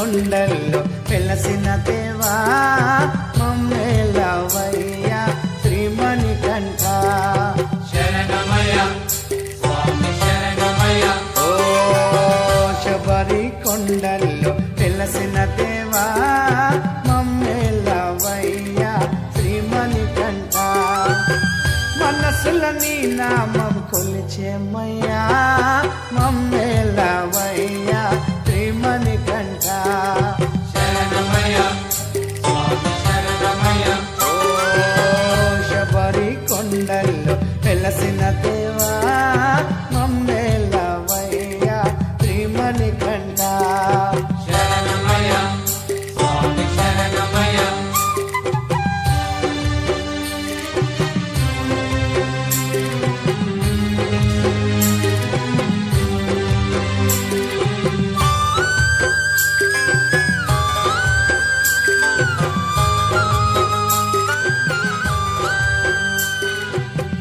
కొండల్లో వెలసిన దేవా మమ్మేలవయ్యా శ్రీమణికంఠ శరణమయ్య స్వామి శరణమయ్య ఓ శబరి కొండల్లో వెలసిన దేవా మమ్మేలవయ్యా శ్రీమణికంఠ మనసుల నీ నామం కొలిచేమయ్యా మమ్మేలవయ్యా శ్రీమణికంఠ శరణమయ్య స్వామి శరణమయ్య ఓ శబరి కొండల్లో వెలసిన దేవా మమ్మేలవయ్యా శ్రీమణికంఠ శరణమయ్య స్వామి శరణమయ్య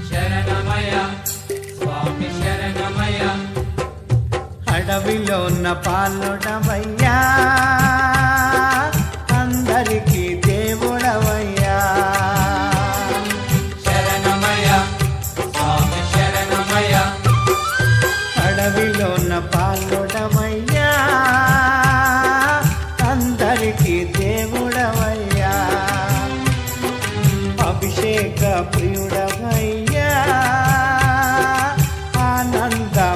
శరణమయ్య స్వామి శరణమయ్య అడవిలోన పాలుడవయ్యా అందరికీ దేవుడవయ్యా శరణమయ్య స్వామి శరణమయ్య అడవిలోన పాలుడవయ్యా అందరికీ దేవుడవయ్యా అభిషేక ప్రియుడవయ్యా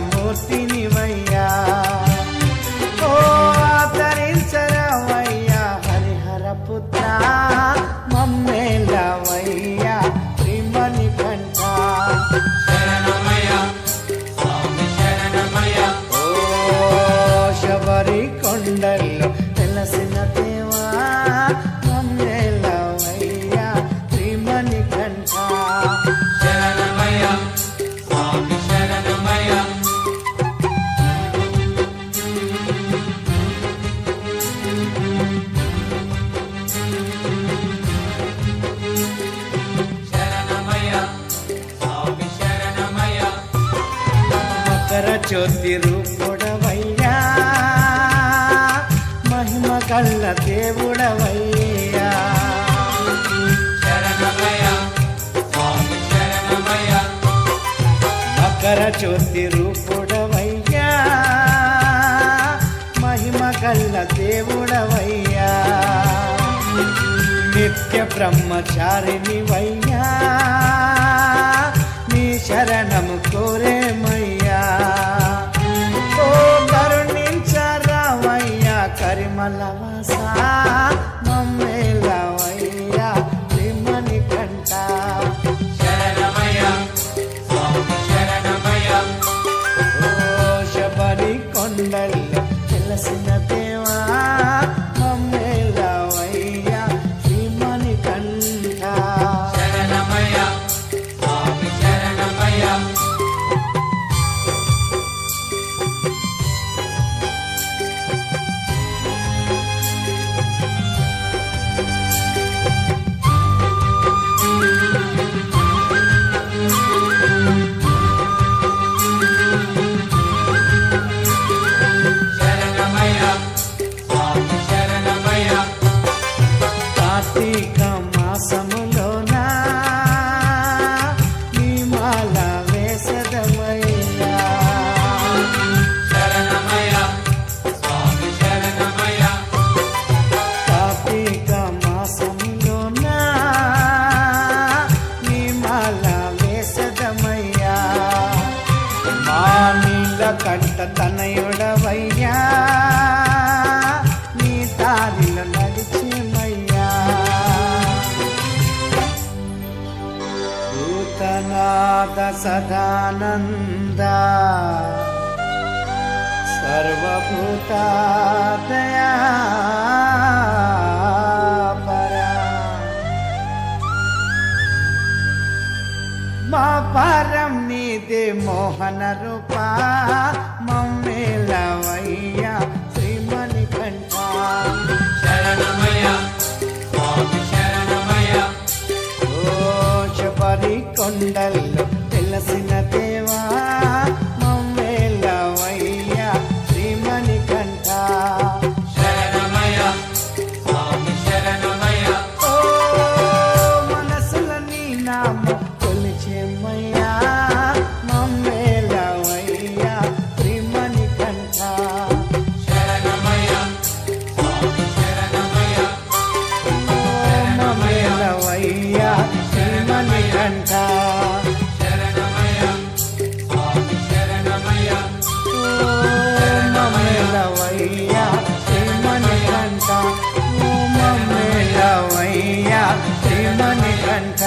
ఆనందమూర్తినివయ్యా ఓ ఆదరించరవయ్యా హరిహర పుత్ర మమ్మేలవయ్యా శ్రీమణికంఠ శరణమయ్య స్వామి శరణమయ్య ఓ శబరి కొండల్లో వెలసిన దేవా మమ్మేలవయ్యా శ్రీమణికంఠ శరణమయ్య స్వామి శరణమయ్య శరణమయ్య స్వామి శరణమయ్య మకర జ్యోతి రూపుడవయ్యా మహిమ కళ్ళ దేవుడవయ్యా శరణమయ్య స్వామి శరణమయ్య మకర జ్యోతి రూపుడవయ్యా మహిమ కళ్ళ దేవుడవయ్యా నిత్య బ్రహ్మచారినివయ్యా నీ శరణము కోరేమయ్యా ఓ కరుణించరావయ్యా కరిమలవాస మమ్మేలవయ్యా శ్రీమణికంఠ శరణమయ్య స్వామి శరణమయ్య ఓ శబరి కొండల్లో వెలసిన దేవా మమ్మేలవయ్యా శ్రీమణికంఠ శరణమయ్య స్వామి శరణమయ్య శరణమయ్య స్వామి శరణమయ్య కార్తీక మాసములోన నీ మాల వేసదమయ్యా శరణమయ్య స్వామి శరణమయ్య కార్తీక మాసములోన నీ మాల వేసదమయ్యా మా నీలకంఠ తనయుడవయ్యా నీ దారిలో నడిచేమయ్యా భూతనాథ సదానంద సర్వభూతాదయా పరా మా పరం నీదే మోహన రూపా మమ్మేలవయ్యా శ్రీమణికంఠ శరణమయ్య స్వామి శరణమయ్య ఓ శబరి కొండల్లో వెలసిన దేవా మమ్మేలవయ్యా శ్రీమణికంఠ శరణమయ్య కంఠ శరణమయ్య స్వామి శరణమయ్య మమ్మేలవయ్యా శ్రీమణి కంఠ మమ్మేలవయ్యా శ్రీమణి కంఠ